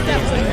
Step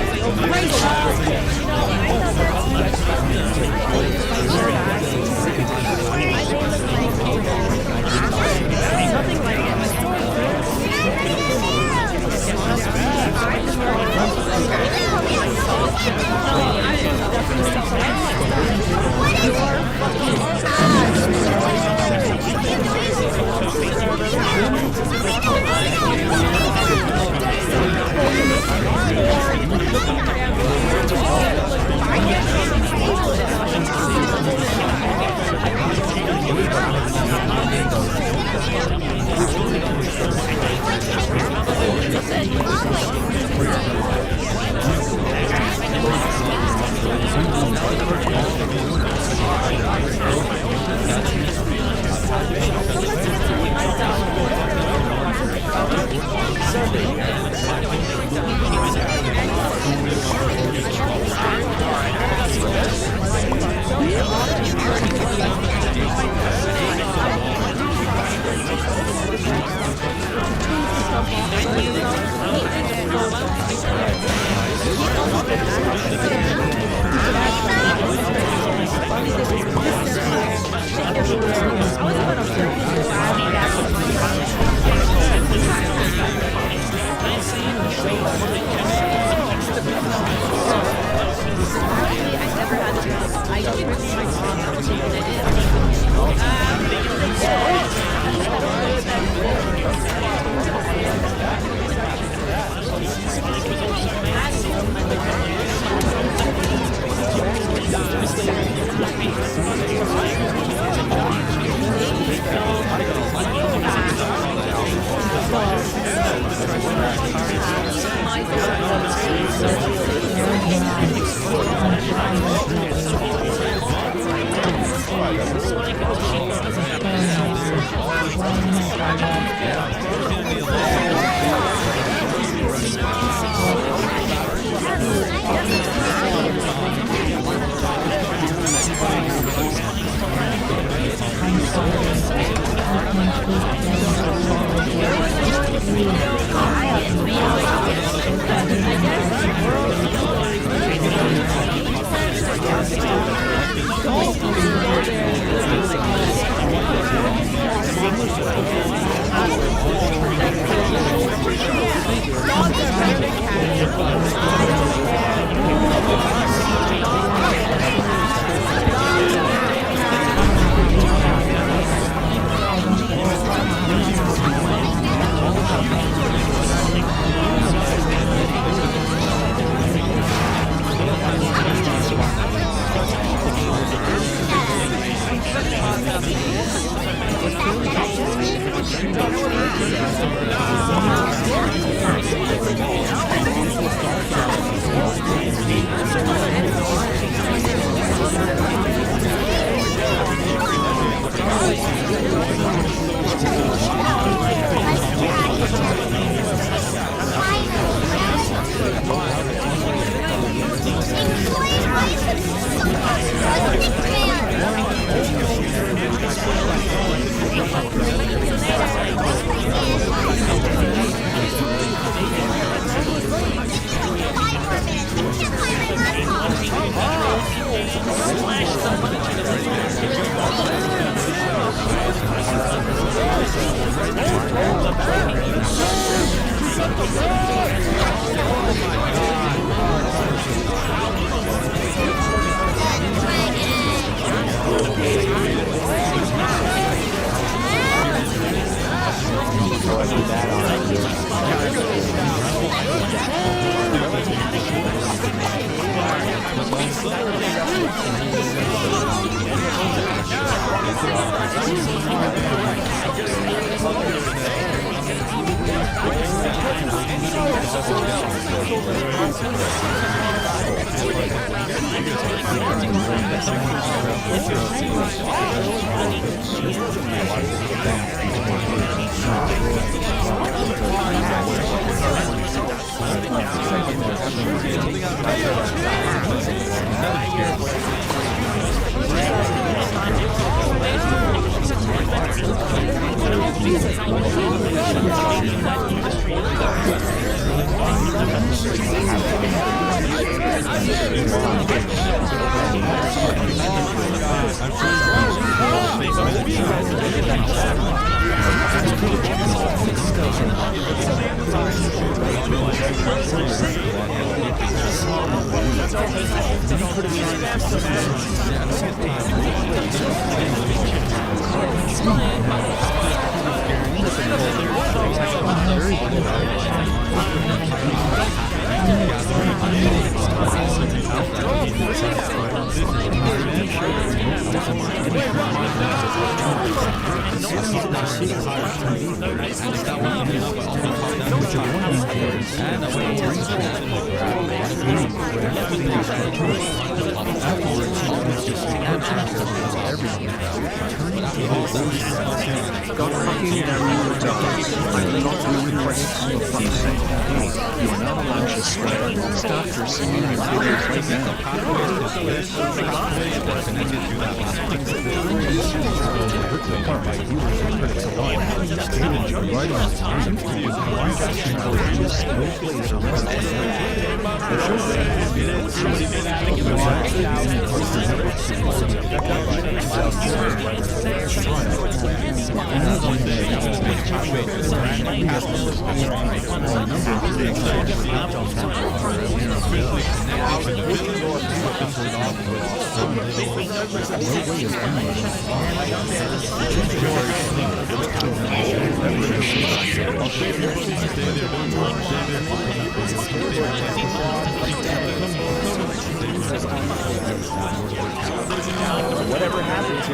Whatever happened to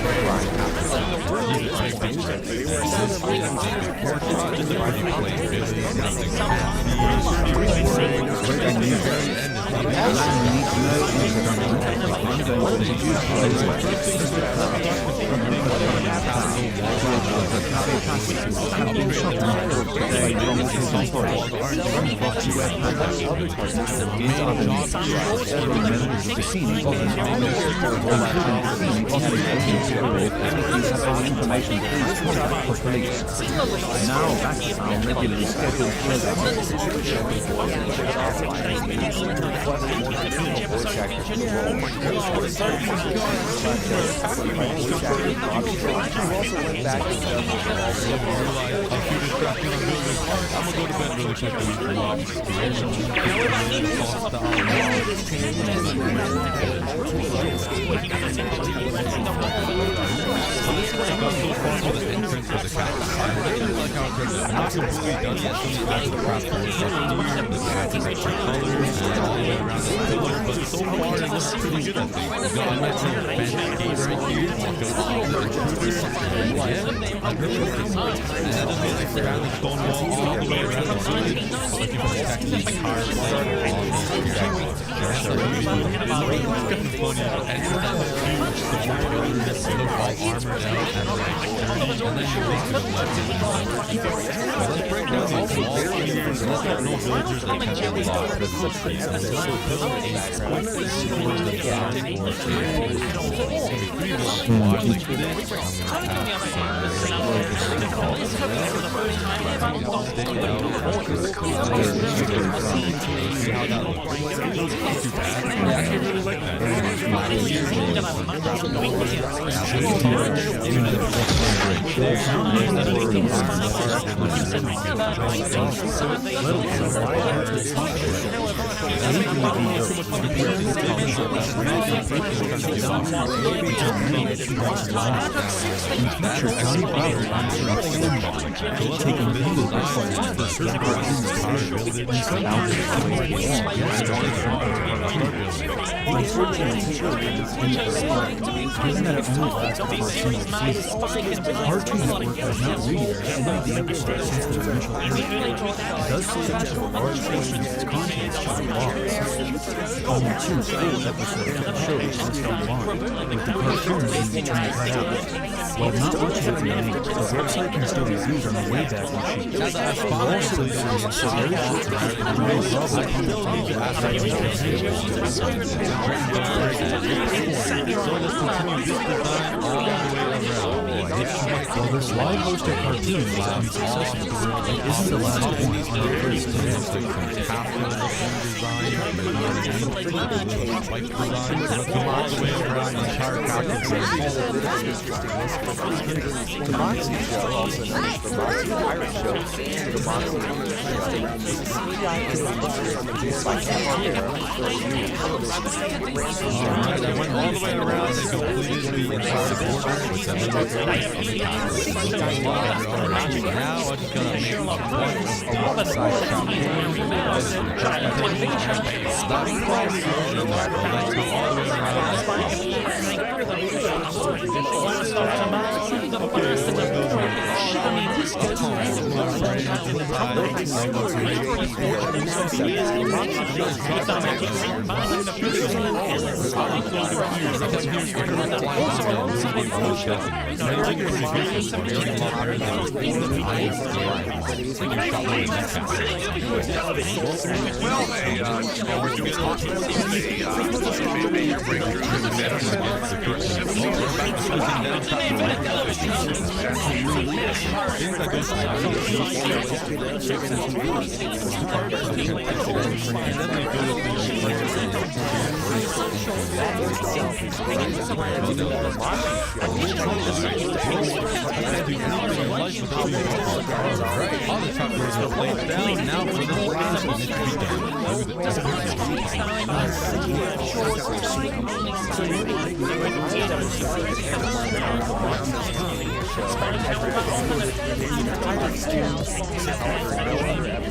you? Now back to our regularly scheduled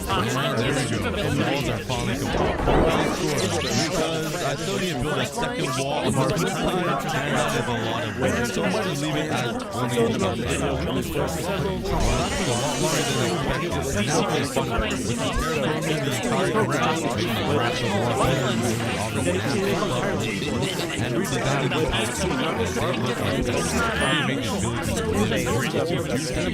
walls are falling apart. Because I still need to build a second wall on the side, and that is a lot of work. So I'm going to leave it as only in the foundation. Well, that's a lot longer than expected. Now it's fun with the terraforming the entire ground, making the grass more better, all the and redesigning the house to look like this. Make the ability to really bring it to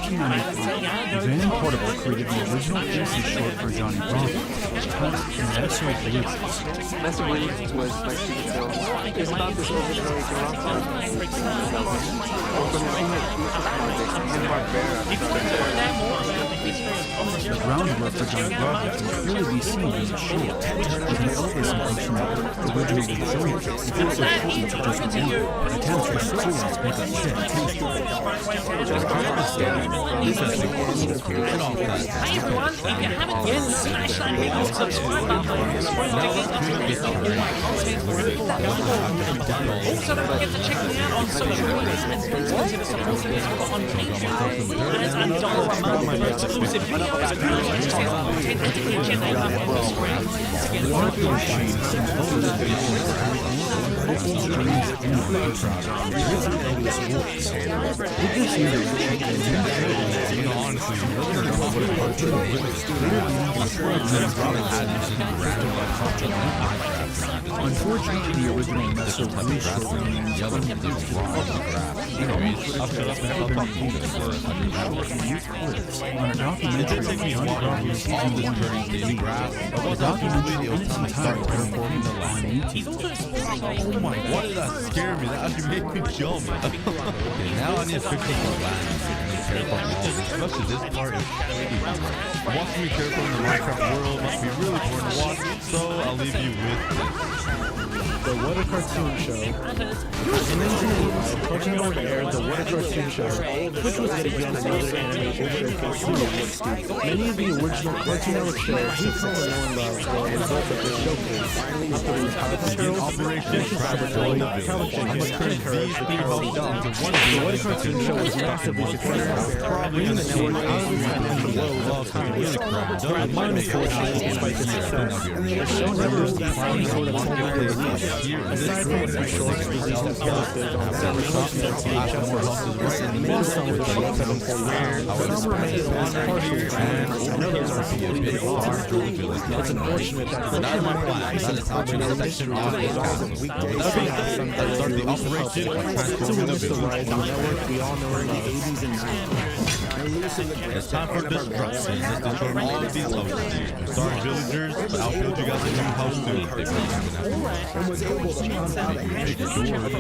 Van Portable created the original PC short for Johnny Bravo, titled Meso Blues. Meso Blues was like it's about this overthrow The groundwork for Johnny Bravo can clearly be seen in the short, with an elevation functionality originating in Joey. It's also important to just one. Attempts for stories make a set Hi everyone, if you haven't yet, smash that big old subscribe button. Also, don't forget to check me out on social media and consider supporting us on Patreon as $1 a month for exclusive videos, exclusive content, and each and every one of the screens. Unfortunately, the original Meso Blues short remains unreleased. On a documentary on Johnny Bravo season 1 the documentary its entire terraforming the line YouTube. Oh my, why did that scare me? That actually made me jump. Okay, now I need to fix up the land and terraform walls, especially this part is tricky. Watching me terraform the Minecraft world must be really boring to watch, so I'll leave you with this. The What a Cartoon Show. In 1985, Cartoon Network aired The What a Cartoon Show, which was yet again another anime overhaul for Studio Studio. Many of the original Cartoon Network shows have come and worn love were a result of this showcase, including Begin Operation Trapper Join the Village. I'm going to turn these three hosts into one The What a village. Cartoon Show was massively successful, bringing the network out of its and the world of time. Unfortunately, despite the success, the show never released any sort of multiplayer release. Aside from its short release that posted on several social VHS, and many songs of the show have been played now. Some remain as partial fans, and others are completely lost. It's unfortunate that Cartoon Network licensed Cartoon Network history to resolve of weekdays. Some Start the operation by transforming the the village. rise of the network we all know in the 80s and 90s. It's time for destruction. Let's destroy all of these houses here. Sorry, villagers, but I'll build you guys a new house too.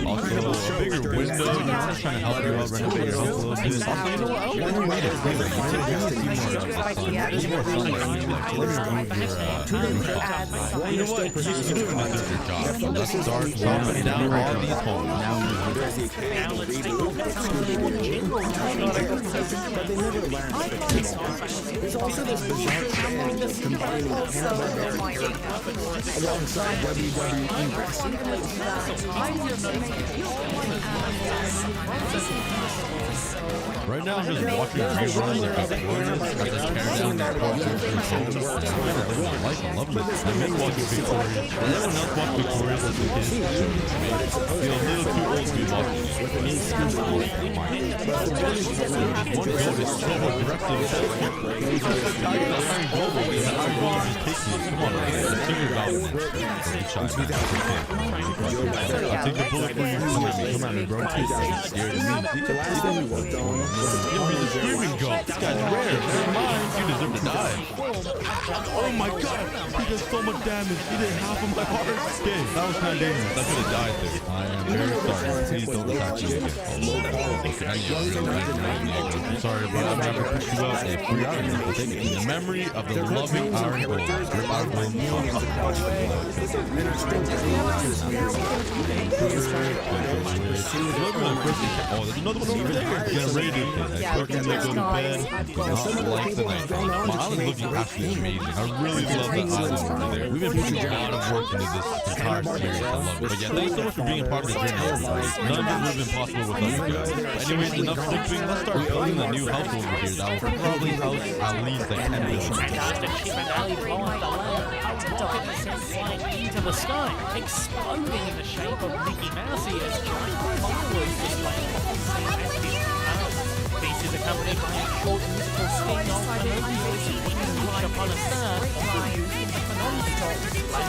Also, a bigger window. I'm just trying to help you out renovate your house a little bit. Also, you know what? When you made it clean, you take more of the sun. There's more sunlight. Let me remove your you know what? You're doing a good job. So let's start chopping down all these homes. There's also this bizarre trend of combining Hanna-Barbera alongside WWE wrestling. Right now, I'm just watching reruns of Victorious. I just tear down their culture and homes. I like and love it. I miss watching Victorious. When everyone else watched Victorious as a kid, it feel a little too old to be watching. One goal is so aggressive. The Iron Gold is the Iron Gold just takes me. Come on, man. Take your value. I'll take the bullet for you. Come at me, bro. You're scared of me. Yo, he's a screaming goat. This guy's rare. Never mind. You deserve him to die. Oh my god, he did so much damage. He did half of my heart. Okay, that was kind of dangerous. I could have died there. I am very sorry. Please don't attack me again. Sorry, but I'm going to push you out a free iron. Take it. In the memory of the loving iron gold. Rip Iron Gold. Oh, there's another one over there. Getting ready to go to bed. Not like the night. My island's looking absolutely amazing. I really love the island over there. We've been putting a lot of work into this entire series. I love it. But yeah, thanks so much for being part of the journey. None of this would have been possible without you guys. Anyways, enough sleeping. Let's start building a new house over here. That will probably house at least like 10 buildings. And after Chip and Ali blow up the land, a rocket descends flying into the sky, exploding in the shape of Mickey Mouse ears, giant fireworks displaying on the scene as this comes. This is accompanied by a short musical sting of Pinocchio's Swinging Right Upon a Star, also used in the phenomenon display,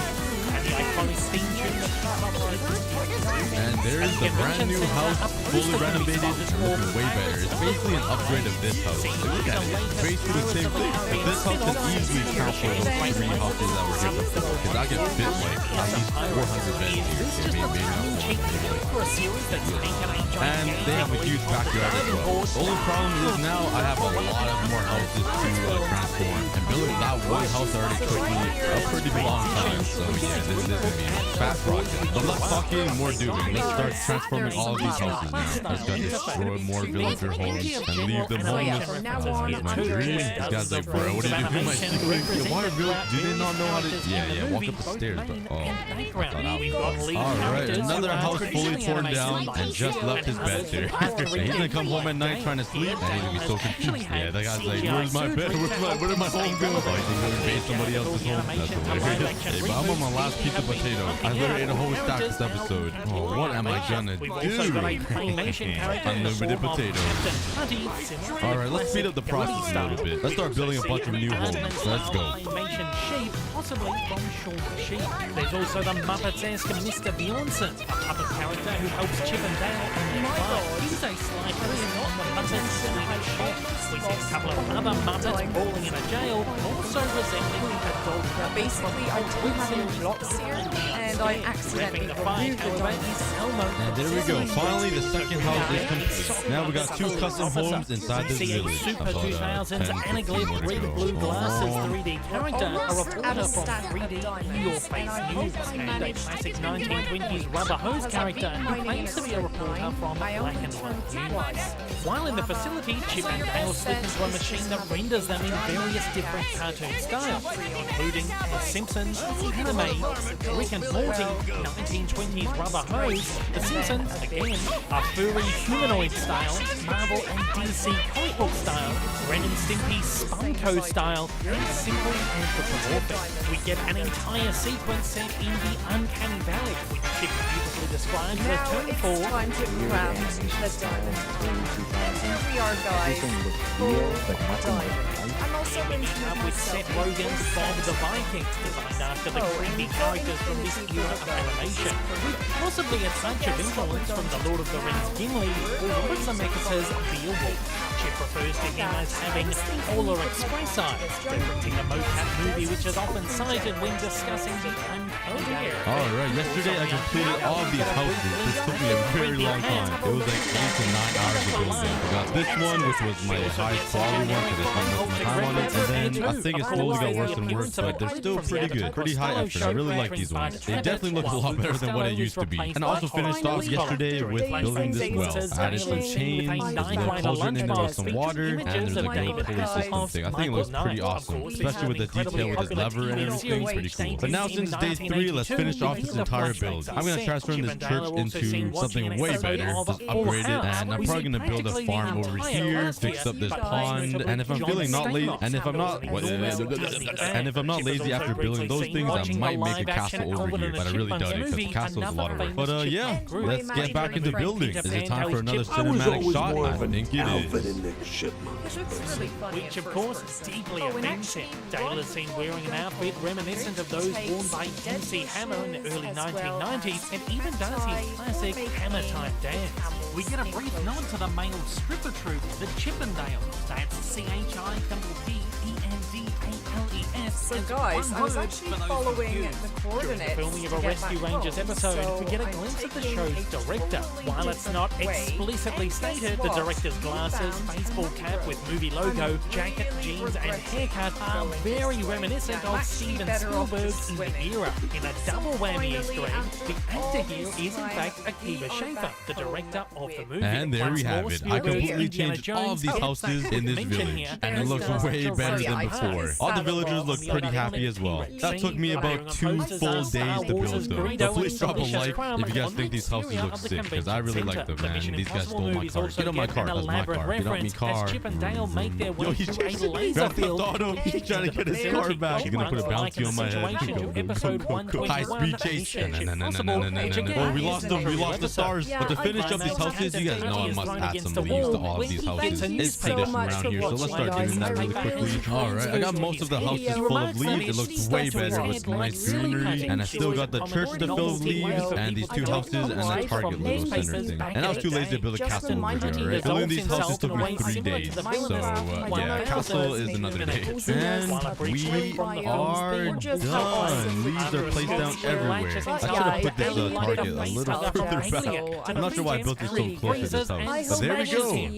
and the iconic theme tune that kicks off the And there's the brand new house, fully renovated and looking way better. It's basically an upgrade of this house. Look at it, it's basically the same thing. But this house can easily count for those 3 houses that were here before. Because I can fit like at least 400 beds here. Maybe and they have a huge backyard as well. The only problem is now I have a lot of more houses to transform. And building that one house already took me a pretty long time. So yeah, this is going to be a fast project. But let's talking, more doing. Let's start transforming all of these houses now. Let's go destroy more villager homes and leave them homeless. Here's my dream. This guy's like, bro, what are you doing? My secret? Why do they not know how to? Yeah, walk up the stairs. But alright, another house fully torn down and just left his bed there. He's gonna come home at night trying to sleep and he's gonna be so confused. Yeah, that guy's like, where's my bed? Where did my home go? Oh, he's gonna invade somebody else's home. That's hilarious. Hey, but I'm on my last piece of potato. I literally ate a whole stack this episode. Oh, what am I gonna do? Unlimited potatoes. Alright, let's speed up the process a little bit. Let's start building a bunch of new homes. Let's go. Possibly from Shaun the Sheep. There's also the Muppets-esque Mr. Bjornson, a puppet character who helps Chip and Dale and their life. He's a sly variant on the Muppets Swedish Chef. We see a couple of other Muppets brawling in a jail, also resembling a dog. Basically, I do have any blocks here, and I accidentally removed the dice. And there we go. Finally, the second house is complete. Now we got 2 custom homes inside this village. Super 2000's Anaglyph Red Blue Glasses 3D character, a reporter from 3D Your Face News, and a classic 1920s rubber hose character who claims to be a reporter from Black and White News. While in the facility, Chip and Dale slip into a machine that renders them in various different cartoon styles, including The Simpsons, Anime, Rick and Morty, 1920s rubber hose, The Simpsons, again, a furry humanoid style, Marvel and DC comic book style, Ren and Stimpy Spunko style, and simple anthropomorphic. We get an entire sequence set in the Uncanny Valley, which Chip beautifully describes as turning for. Time to crown the diamond. Here we are, guys. Full diamond. I'm also going to with Seth Rogen's Bob the Viking, designed after the creepy characters from this era of animation, with possibly a touch of influence from the Lord of the Rings Gimli or Robert Zemeckis' Beowulf. Chip refers to him as having Polar Express eyes, referencing a mocap movie which is often cited when discussing the Uncanny Valley. Alright, yesterday I completed all of these houses. This took me a very long time. It was like 8 to 9 hours of building. I got this one, which was my highest quality one, because it's one with my time on it. And then I think it slowly got worse and worse, but they're still pretty good. Pretty high effort. I really like these ones. They definitely look a lot better than what it used to be. And I also finished off yesterday with building this well. I added some chains, there's a little cauldron in there with some water, and there's like a little pulley system thing. I think it looks pretty awesome, especially with the detail with this lever and everything. It's pretty cool. But now since day 3, let's finish off this entire build. I'm going to transform this church into something way better, just upgrade it, and I'm probably going to build a farm over here, fix up this pond, and if I'm feeling not lazy, and if I'm not lazy after building those things, I might make a castle over here, but I really doubt it because the castle is a lot of work. But yeah, let's get back into building. Is it time for another cinematic shot? I think it is. Which of course is deeply offensive. Dale is seen wearing an outfit reminiscent of those worn by MC Hammer in the early 1990s, and even does his classic Hammer type dance. We get a brief nod to the male stripper troupe, the Chippendales. That's CHIPPEND. So guys, I was actually following the coordinates Filming of a to get Rescue back Rangers home, episode, so we get a I'm glimpse of the taking show's a director. totally While it's not different way. explicitly And guess stated, the what? director's glasses, We found baseball a cap new with road. movie logo, I'm jacket, really jeans, and regretting haircut are going very this way. reminiscent Yeah, I'm of actually Steven better off Spielberg just in the swimming. era. In a double whammy finally, Easter egg, after the all actor here this is in time, fact we Akiva are Schaffer, back the director home of the with- movie. And there we Once have more, it. I Spielberg, completely Indiana changed all of Jones, these gets houses that in this mention village, here, and it as looks does way the better than Rosie before. Parks. All the villagers look On the pretty iconic happy as well. T-Rex That took me scene, about appearing 2 on posters full are days Star to build Wars' them. Greedo But please and drop a Delicious like Crumb if you guys on think the these houses exterior look of the sick, because I really convention like them, centre. The man. Mission These guys Impossible stole my movies car. also Get on my get car, an that's my elaborate car. Get on me reference car. as Chip and Dale make their way Yo, to he's a chasing me. laser Grand Theft field. Auto. He's trying to get his car back. He's gonna put a bounty on my head. Episode 121, High speed chase. Mission Impossible, which again Oh, we is lost the them. We real lost the episode. stars. But to finish up these houses, you guys know I must add some leaves to all of these houses. It's tradition around here, so let's start doing that really quickly. Alright, I got most of the houses full of leaves. It looks way better with nice greenery. And I still got the church to fill with leaves, and these 2 houses, and the Target little center thing. And I was too lazy to build a castle over here, alright? Building these houses took me 3 days. So, yeah, castle is another day. And we are done. Leaves are placed down everywhere. I should have put this Target a little further back. I'm not sure why I built this so close to this house. But there we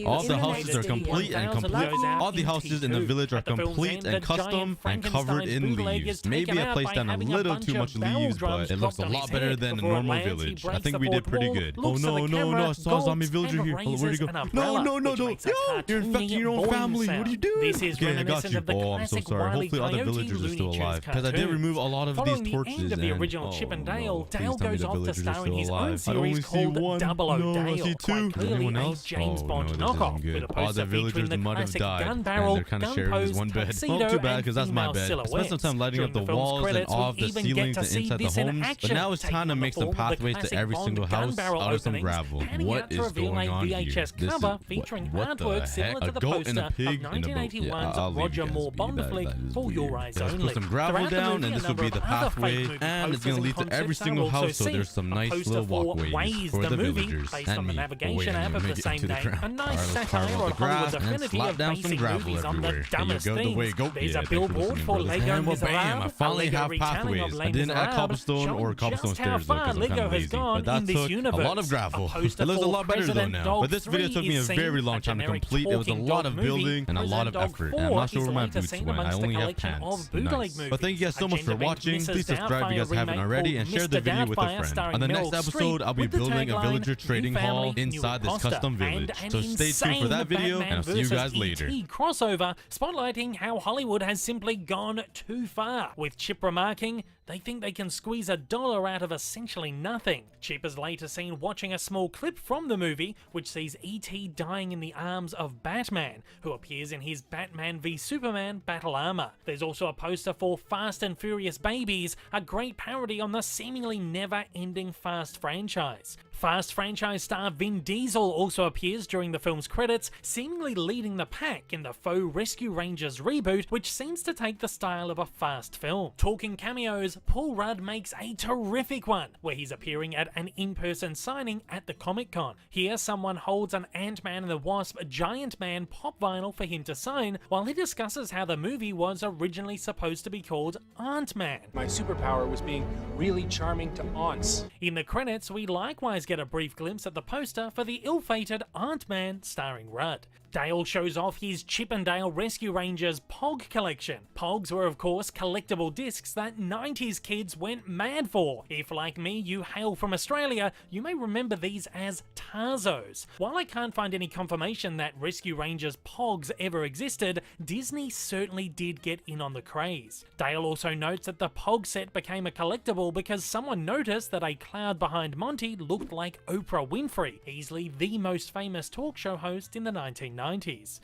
go. All the houses are complete and complete. All the houses in the village are complete and custom and covered in leaves. Maybe I placed down a little too much leaves, but it looks a lot better than a normal village. I think we did pretty good. Oh no, no, no, I saw a zombie villager here. Oh, where'd he go? No, no, no, don't. Yo, you're infecting your own family. What are you doing? Okay, I got you. Oh, I'm so sorry. Hopefully all the villagers are still alive. Because I did remove a lot of these torches. Following the end of the original Chip and Dale, Dale goes off to star in his own series called Double O Dale. No, I see 2. Anyone else? James Oh Bond no, this knockoff, isn't good. with a All poster the villagers featuring the might have classic died, gun and barrel, they're kind of gun sharing this post, one bed. tuxedo, Oh, too bad, because that's and my female bed. I spent some silhouettes. time lighting up the During the film's walls and credits, all of we the even get ceilings to and see inside the this in homes. But action, now it's time to make some taking the form of the pathways to classic every Bond single gun house barrel out of some openings, gravel. panning What out to is reveal going a on here? VHS cover featuring artwork similar to the poster of 1981's Roger Moore Bond flick For Your Eyes Let's Only. put some gravel Throughout the down, movie, and a this will number be the of other pathway, fake movie and it's posters going to lead to every concepts single are also house, so there's seen. some A nice poster little for walkways Waze, for the the movie, villagers based and on the me. navigation app of the same name. A nice satire on Hollywood's affinity slap of down some basing gravel movies on the everywhere. There you dumbest go, the way things. go. There's Yeah, a thanks for billboard listening, for brothers. Lego And well, bam, I Miserable, finally a Lego have retelling pathways. of I Les didn't add Miserables, cobblestone or showing cobblestone just how stairs though, far because I'm kind Lego of has lazy. gone But that in this took a universe. lot of gravel. A poster It looks a for lot better though President now. Dog But this video 3 took me a is very seen, long a time to generic complete. It was a talking lot dog of movie. building and a lot of President Dog effort. And I'm not 4 sure where my is later boots seen went. I amongst the only have collection pants. of bootleg Nice. movies. But thank you guys so much for Agenda watching. Misses Please subscribe if you guys Doubtfire haven't remake already, and called share the Mr. video with a Doubtfire friend. starring On the next Meryl episode, Streep I'll be with the building a tagline, villager trading "New hall family, new inside this imposter," custom and village. an So stay tuned for that insane video, and I'll see you Batman guys later. versus ET crossover, spotlighting how Hollywood has simply gone too far, with Chip remarking they think they can squeeze $1 out of essentially nothing. Chip is later seen watching a small clip from the movie, which sees E.T. dying in the arms of Batman, who appears in his Batman v Superman battle armor. There's also a poster for Fast and Furious Babies, a great parody on the seemingly never-ending Fast franchise. Fast franchise star Vin Diesel also appears during the film's credits, seemingly leading the pack in the faux Rescue Rangers reboot, which seems to take the style of a Fast film. Talking cameos, Paul Rudd makes a terrific one, where he's appearing at an in-person signing at the Comic-Con. Here, someone holds an Ant-Man and the Wasp Giant Man pop vinyl for him to sign, while he discusses how the movie was originally supposed to be called Ant-Man. My superpower was being really charming to aunts. In the credits, we likewise get a brief glimpse at the poster for the ill-fated Ant-Man starring Rudd. Dale shows off his Chip and Dale Rescue Rangers Pog collection. Pogs were of course collectible discs that 90s kids went mad for. If like me you hail from Australia, you may remember these as Tarzos. While I can't find any confirmation that Rescue Rangers Pogs ever existed, Disney certainly did get in on the craze. Dale also notes that the Pog set became a collectible because someone noticed that a cloud behind Monty looked like Oprah Winfrey, easily the most famous talk show host in the 1990s.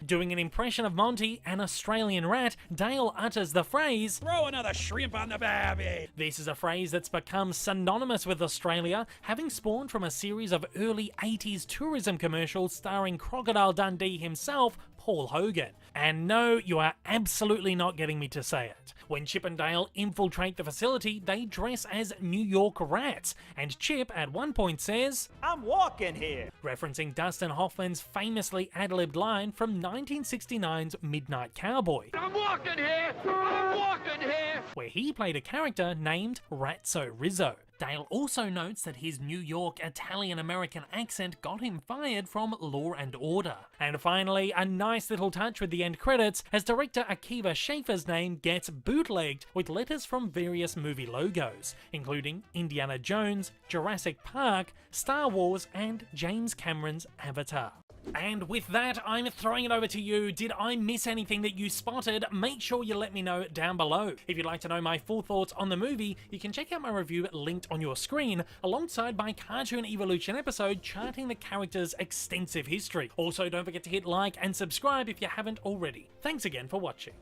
Doing an impression of Monty, an Australian rat, Dale utters the phrase, "Throw another shrimp on the baby." This is a phrase that's become synonymous with Australia, having spawned from a series of early 80s tourism commercials starring Crocodile Dundee himself, Paul Hogan. And no, you are absolutely not getting me to say it. When Chip and Dale infiltrate the facility, they dress as New York rats, and Chip at one point says, "I'm walking here," referencing Dustin Hoffman's famously ad-libbed line from 1969's Midnight Cowboy. "I'm walking here, I'm walking here." Where he played a character named Ratso Rizzo. Dale also notes that his New York Italian-American accent got him fired from Law and Order. And finally, a nice little touch with the end credits as director Akiva Schaffer's name gets bootlegged with letters from various movie logos, including Indiana Jones, Jurassic Park, Star Wars, and James Cameron's Avatar. And with that, I'm throwing it over to you. Did I miss anything that you spotted? Make sure you let me know down below. If you'd like to know my full thoughts on the movie, you can check out my review linked on your screen, alongside my Cartoon Evolution episode charting the character's extensive history. Also, don't forget to hit like and subscribe if you haven't already. Thanks again for watching.